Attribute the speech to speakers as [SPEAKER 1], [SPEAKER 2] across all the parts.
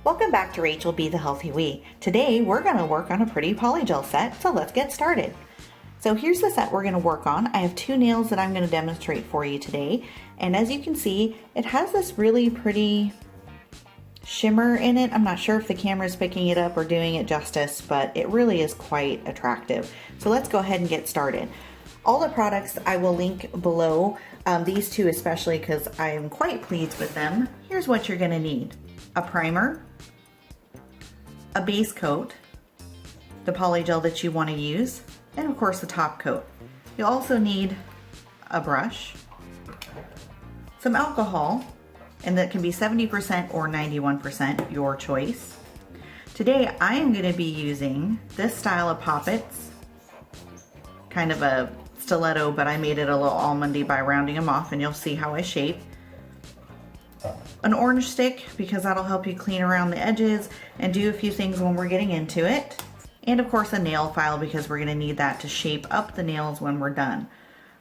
[SPEAKER 1] Welcome back to Rachel Be the Healthy We. Today we're going to work on a pretty polygel set, so let's get started. So here's the set we're going to work on. I have two nails that I'm going to demonstrate for you today, and as you can see, it has this really pretty shimmer in it. I'm not sure if the camera is picking it up or doing it justice, but it really is quite attractive. So let's go ahead and get started. All the products I will link below, these two especially because I am quite pleased with them. Here's what you're going to need: a primer, a base coat, the polygel that you want to use, and of course the top coat. You'll also need a brush, some alcohol, and that can be 70% or 91%, your choice. Today I am going to be using this style of poppets, kind of a stiletto, but I made it a little almondy by rounding them off, and you'll see how I shape. An orange stick, because that'll help you clean around the edges and do a few things when we're getting into it. And of course a nail file, because we're going to need that to shape up the nails when we're done.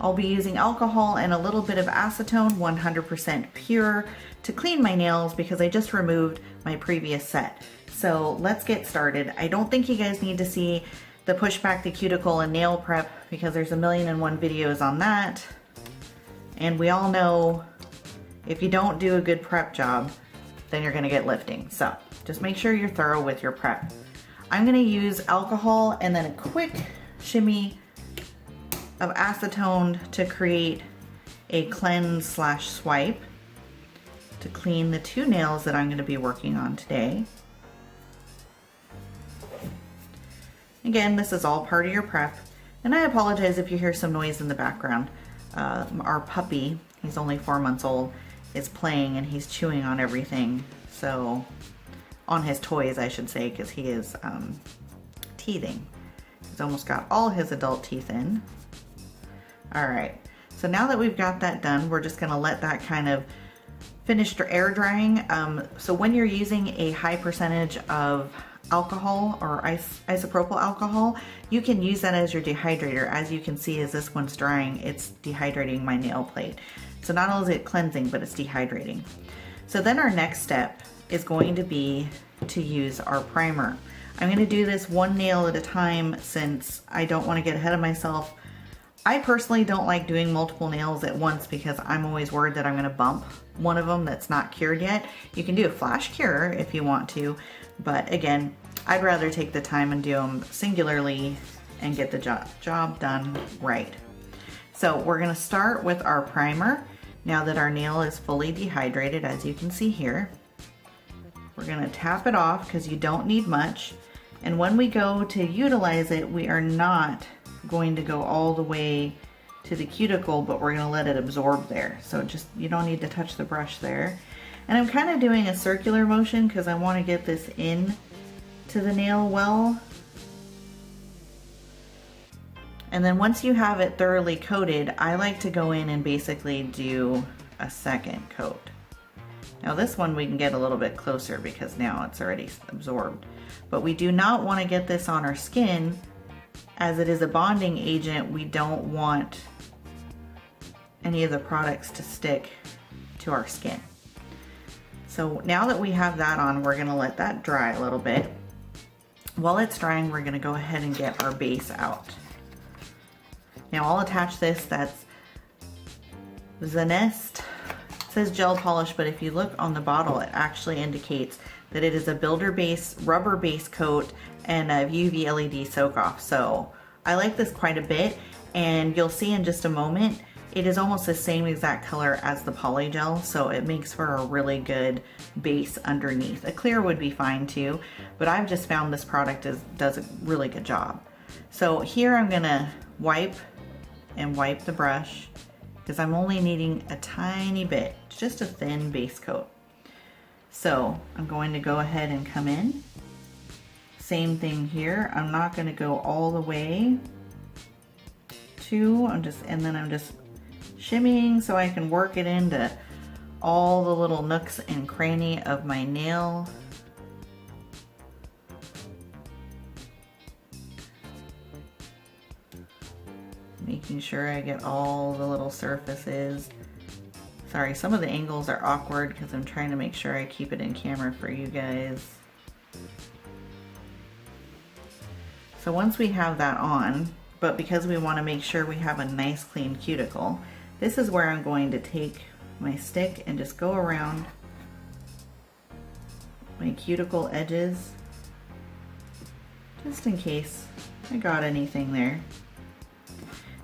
[SPEAKER 1] I'll be using alcohol and a little bit of acetone, 100% pure, to clean my nails because I just removed my previous set. So let's get started. I don't think you guys need to see the push back the cuticle and nail prep because there's 1,000,001 videos on that. And we all know if you don't do a good prep job, then you're gonna get lifting. So just make sure you're thorough with your prep. I'm gonna use alcohol and then a quick shimmy of acetone to create a cleanse slash swipe to clean the two nails that I'm gonna be working on today. Again, this is all part of your prep, and I apologize if you hear some noise in the background. Our puppy, he's only 4 months old, is playing and he's chewing on everything, so on his toys I should say, because he is teething. He's almost got all his adult teeth in. Alright, so now that we've got that done, we're just going to let that kind of finish air drying. So when you're using a high percentage of alcohol or isopropyl alcohol, you can use that as your dehydrator. As you can see, as this one's drying, it's dehydrating my nail plate. So not only is it cleansing, but it's dehydrating. So then our next step is going to be to use our primer. I'm going to do this one nail at a time since I don't want to get ahead of myself. I personally don't like doing multiple nails at once because I'm always worried that I'm going to bump one of them that's not cured yet. You can do a flash cure if you want to, but again, I'd rather take the time and do them singularly and get the job done right. So we're going to start with our primer. Now that our nail is fully dehydrated, as you can see here, we're going to tap it off because you don't need much. And when we go to utilize it, we are not going to go all the way to the cuticle, but we're going to let it absorb there. So just, you don't need to touch the brush there. And I'm kind of doing a circular motion because I want to get this in to the nail well. And then once you have it thoroughly coated, I like to go in and basically do a second coat. Now this one we can get a little bit closer because now it's already absorbed. But we do not want to get this on our skin. As it is a bonding agent, we don't want any of the products to stick to our skin. So now that we have that on, we're going to let that dry a little bit. While it's drying, we're going to go ahead and get our base out. Now I'll attach this. That's Zenest. It says gel polish, but if you look on the bottle, it actually indicates that it is a builder base, rubber base coat, and a UV LED soak off. So I like this quite a bit, and you'll see in just a moment, it is almost the same exact color as the polygel, so it makes for a really good base underneath. A clear would be fine too, but I've just found this product does a really good job. So here I'm gonna wipe the brush because I'm only needing a tiny bit, just a thin base coat. So I'm going to go ahead and come in. Same thing here. I'm not going to go all the way to, I'm just shimmying so I can work it into all the little nooks and cranny of my nail. Making sure I get all the little surfaces Sorry, some of the angles are awkward because I'm trying to make sure I keep it in camera for you guys. So once we have that on, but because we want to make sure we have a nice clean cuticle, this is where I'm going to take my stick and just go around my cuticle edges, just in case I got anything there.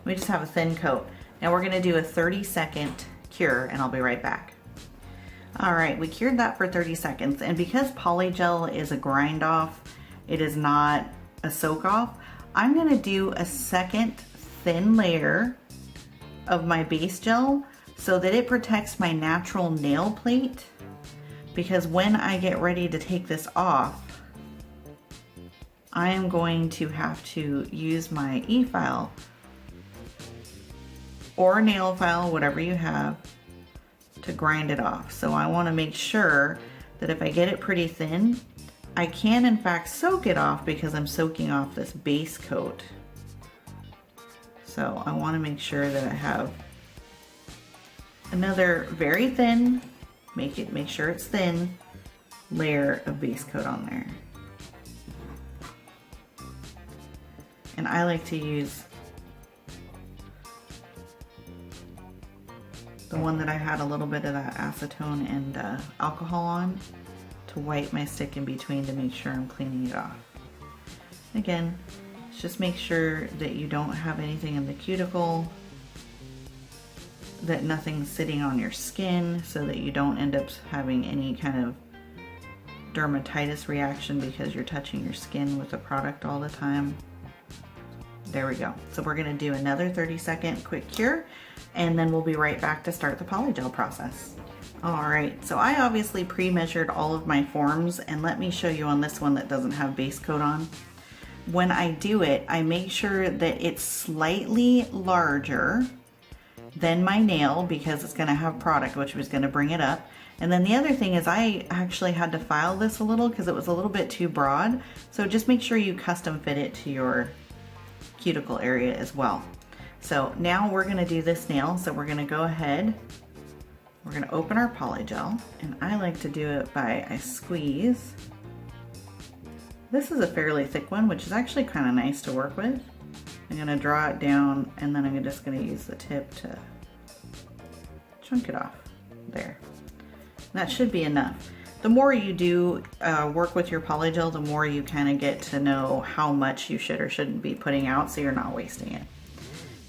[SPEAKER 1] We just have a thin coat. Now we're gonna do a 30-second cure and I'll be right back. All right, we cured that for 30 seconds. And because Polygel is a grind off, it is not a soak off, I'm gonna do a second thin layer of my base gel so that it protects my natural nail plate, because when I get ready to take this off, I am going to have to use my e-file or nail file, whatever you have, to grind it off. So I want to make sure that if I get it pretty thin, I can in fact soak it off because I'm soaking off this base coat. So I want to make sure that I have another very thin, make sure it's thin, layer of base coat on there. And I like to use the one that I had a little bit of that acetone and alcohol on to wipe my stick in between to make sure I'm cleaning it off. Again, just make sure that you don't have anything in the cuticle, that nothing's sitting on your skin, so that you don't end up having any kind of dermatitis reaction because you're touching your skin with the product all the time. There we go. So we're gonna do another 30-second quick cure, and then we'll be right back to start the polygel process. All right, so I obviously pre-measured all of my forms, and let me show you on this one that doesn't have base coat on. When I do it, I make sure that it's slightly larger than my nail because it's gonna have product, which was gonna bring it up. And then the other thing is I actually had to file this a little because it was a little bit too broad. So just make sure you custom fit it to your cuticle area as well. So now we're gonna do this nail. So we're gonna go ahead, we're gonna open our polygel, and I like to do it by, I squeeze. This is a fairly thick one, which is actually kind of nice to work with. I'm gonna draw it down, and then I'm just gonna use the tip to chunk it off there. And that should be enough. The more you do work with your polygel, the more you kind of get to know how much you should or shouldn't be putting out, so you're not wasting it.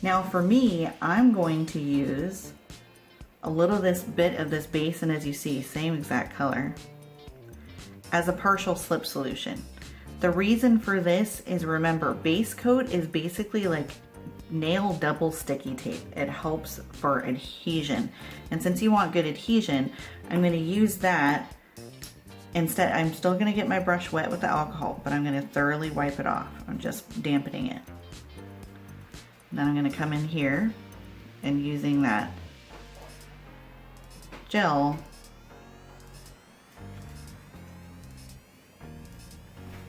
[SPEAKER 1] Now for me, I'm going to use a little bit of this base, and as you see, same exact color, as a partial slip solution. The reason for this is, remember, base coat is basically like nail double sticky tape. It helps for adhesion. And since you want good adhesion, I'm going to use that. Instead, I'm still going to get my brush wet with the alcohol, but I'm going to thoroughly wipe it off. I'm just dampening it. And then I'm going to come in here and using that gel,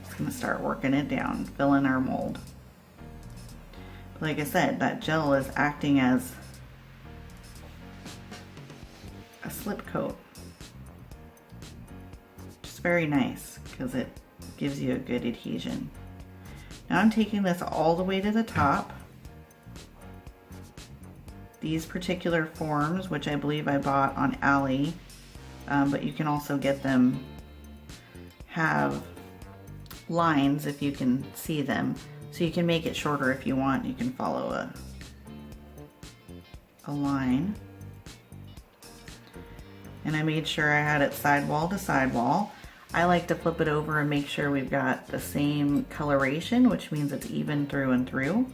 [SPEAKER 1] just going to start working it down, fill in our mold. But like I said, that gel is acting as a slip coat. Just very nice because it gives you a good adhesion. Now I'm taking this all the way to the top. These particular forms, which I believe I bought on Ali, but you can also get them, have lines if you can see them. So you can make it shorter if you want. You can follow a line. And I made sure I had it sidewall to sidewall. I like to flip it over and make sure we've got the same coloration, which means it's even through and through.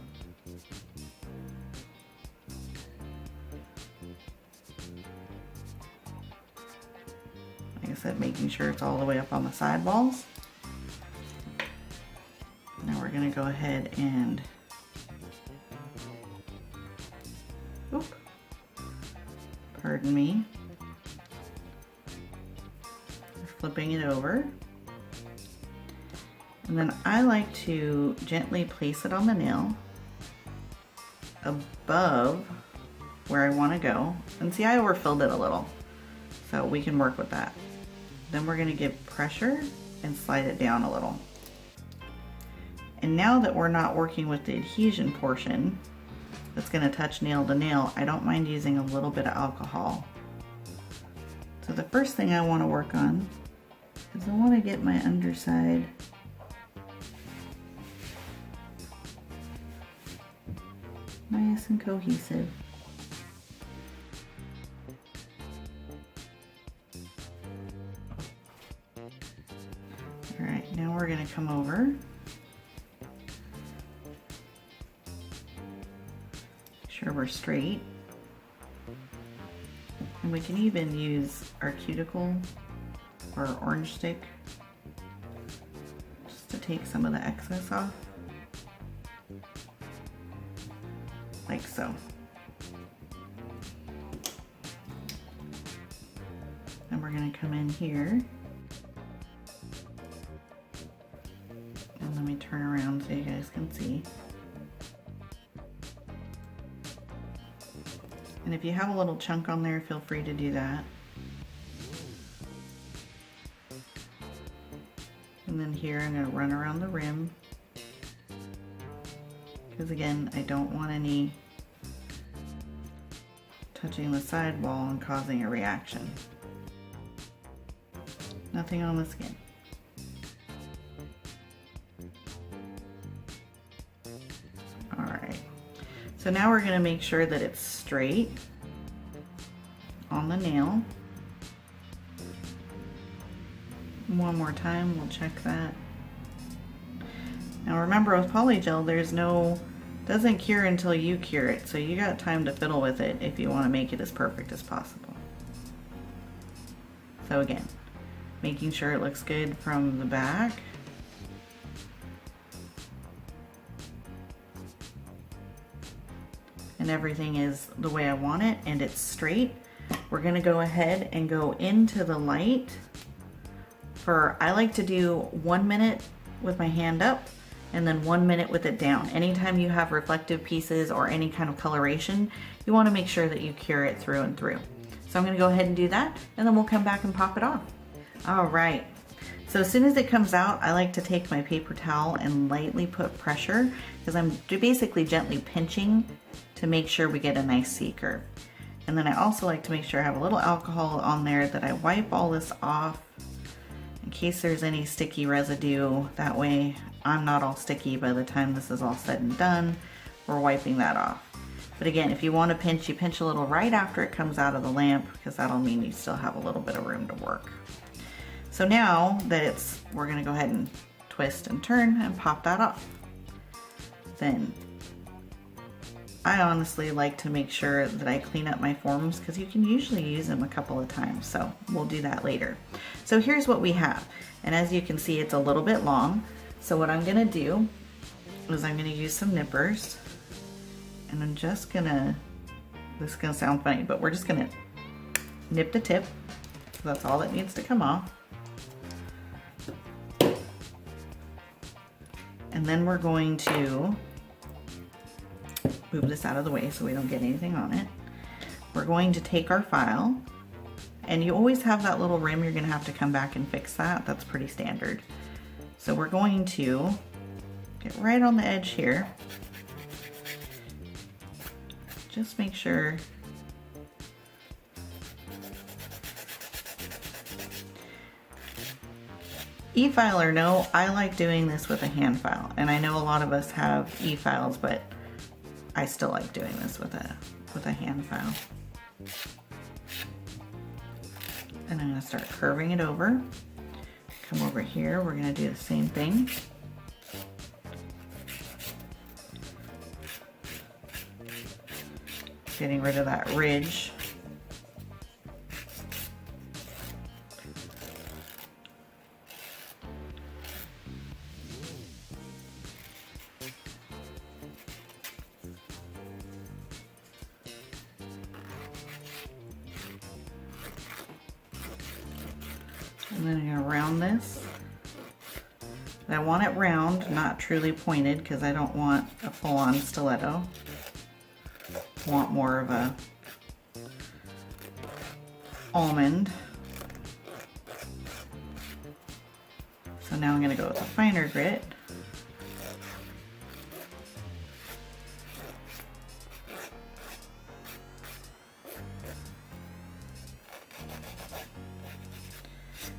[SPEAKER 1] Like I said, making sure it's all the way up on the sidewalls. Now we're going to go ahead and, pardon me, flipping it over. And then I like to gently place it on the nail above where I want to go. And see, I overfilled it a little, so we can work with that. Then we're going to give pressure and slide it down a little. And now that we're not working with the adhesion portion that's going to touch nail to nail, I don't mind using a little bit of alcohol. So the first thing I want to work on is I want to get my underside nice and cohesive. All right, now we're going to come over. Make sure we're straight. And we can even use our cuticle or orange stick just to take some of the excess off. Like so. And we're going to come in here. And let me turn around so you guys can see. And if you have a little chunk on there, feel free to do that. And then here I'm going to run around the rim. Because again, I don't want any touching the sidewall and causing a reaction. Nothing on the skin. Alright, so now we're going to make sure that it's straight on the nail. One more time, we'll check that. Now remember, with Polygel, doesn't cure until you cure it, so you got time to fiddle with it if you want to make it as perfect as possible. So again, making sure it looks good from the back. And everything is the way I want it, and it's straight. We're going to go ahead and go into the light I like to do 1 minute with my hand up and then 1 minute with it down. Anytime you have reflective pieces or any kind of coloration, you want to make sure that you cure it through and through. So I'm going to go ahead and do that, and then we'll come back and pop it off. All right. So as soon as it comes out, I like to take my paper towel and lightly put pressure, because I'm basically gently pinching to make sure we get a nice C-curve. And then I also like to make sure I have a little alcohol on there, that I wipe all this off in case there's any sticky residue. That way I'm not all sticky by the time this is all said and done. We're wiping that off. But again, if you want to pinch, you pinch a little right after it comes out of the lamp, because that'll mean you still have a little bit of room to work. So now that we're going to go ahead and twist and turn and pop that off. Then I honestly like to make sure that I clean up my forms, because you can usually use them a couple of times, so we'll do that later. So here's what we have, and as you can see, it's a little bit long. So what I'm gonna do is I'm gonna use some nippers, and I'm just gonna, this is gonna sound funny, but we're just gonna nip the tip. So that's all that needs to come off. And then we're going to move this out of the way so we don't get anything on it. We're going to take our file, and you always have that little rim. You're going to have to come back and fix that. That's pretty standard. So we're going to get right on the edge here. Just make sure e-file or no, I like doing this with a hand file, and I know a lot of us have e-files, but I still like doing this with a hand file. And I'm going to start curving it over. Come over here, we're going to do the same thing. Getting rid of that ridge. And then I'm going to round this. And I want it round, not truly pointed, because I don't want a full-on stiletto. I want more of a almond. So now I'm going to go with a finer grit.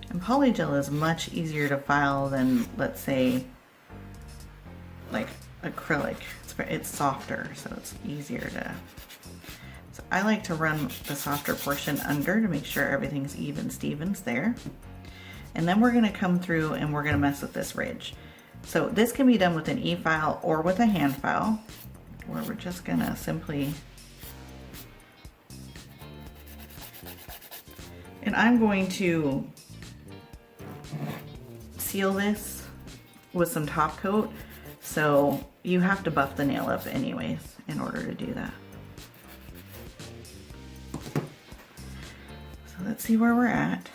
[SPEAKER 1] And polygel is much easier to file than, let's say, like acrylic. It's softer, so it's easier to... So I like to run the softer portion under to make sure everything's even Stevens there. And then we're going to come through and we're going to mess with this ridge. So this can be done with an e-file or with a hand file, where we're just going to simply... And I'm going to seal this with some top coat, so you have to buff the nail up anyways in order to do that. So let's see where we're at.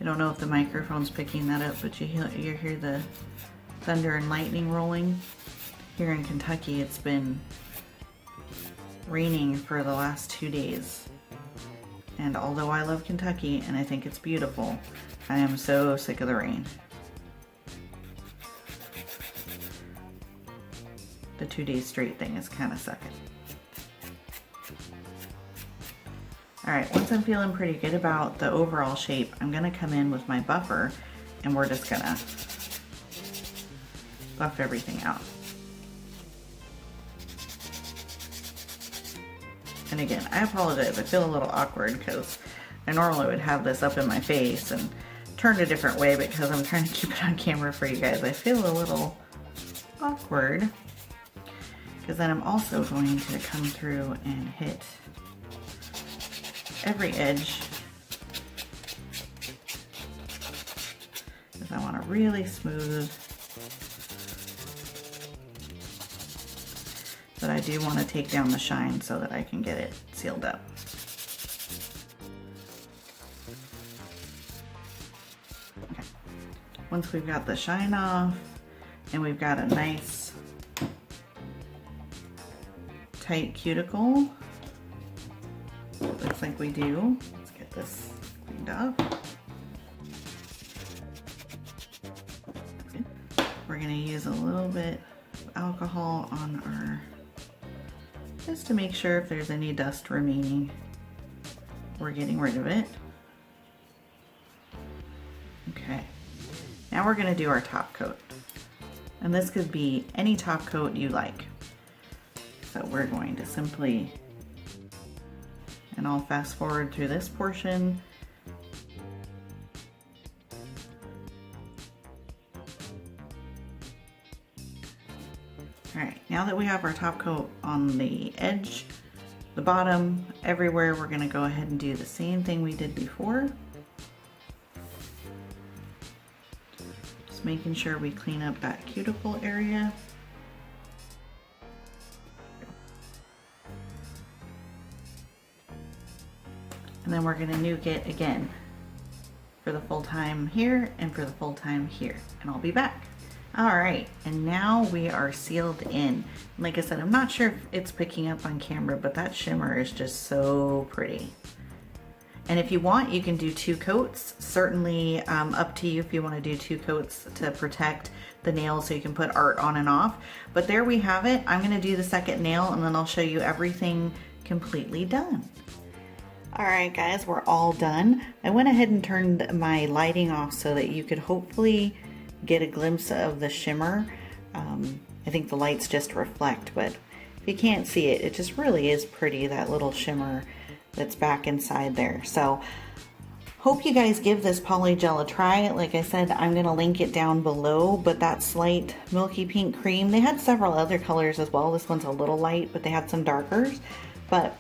[SPEAKER 1] I don't know if the microphone's picking that up, but you hear the thunder and lightning rolling. Here in Kentucky, it's been raining for the last 2 days. And although I love Kentucky and I think it's beautiful, I am so sick of the rain. The 2 days straight thing is kind of sucking. Alright, once I'm feeling pretty good about the overall shape, I'm going to come in with my buffer and we're just going to buff everything out. And again, I apologize, I feel a little awkward because I normally would have this up in my face and turned a different way, but because I'm trying to keep it on camera for you guys, I feel a little awkward. Because then I'm also going to come through and hit every edge, because I want to really smooth, but I do want to take down the shine so that I can get it sealed up. Okay. Once we've got the shine off and we've got a nice tight cuticle, looks like we do. Let's get this cleaned up. We're going to use a little bit of alcohol on our, just to make sure if there's any dust remaining, we're getting rid of it. Okay, now we're going to do our top coat. And this could be any top coat you like. So we're going to simply, and I'll fast forward through this portion. All right, now that we have our top coat on the edge, the bottom, everywhere, we're gonna go ahead and do the same thing we did before. Just making sure we clean up that cuticle area. And then we're going to nuke it again for the full time here and for the full time here. And I'll be back. Alright, and now we are sealed in. Like I said, I'm not sure if it's picking up on camera, but that shimmer is just so pretty. And if you want, you can do 2 coats. Certainly up to you if you want to do 2 coats to protect the nail so you can put art on and off. But there we have it. I'm going to do the second nail and then I'll show you everything completely done. Alright guys, we're all done. I went ahead and turned my lighting off so that you could hopefully get a glimpse of the shimmer. I think the lights just reflect, but if you can't see it, it just really is pretty, that little shimmer that's back inside there. So hope you guys give this polygel a try. Like I said, I'm going to link it down below, but that slight milky pink cream, they had several other colors as well. This one's a little light, but they had some darkers. But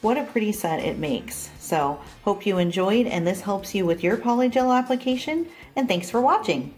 [SPEAKER 1] what a pretty set it makes. So hope you enjoyed and this helps you with your polygel application, and thanks for watching.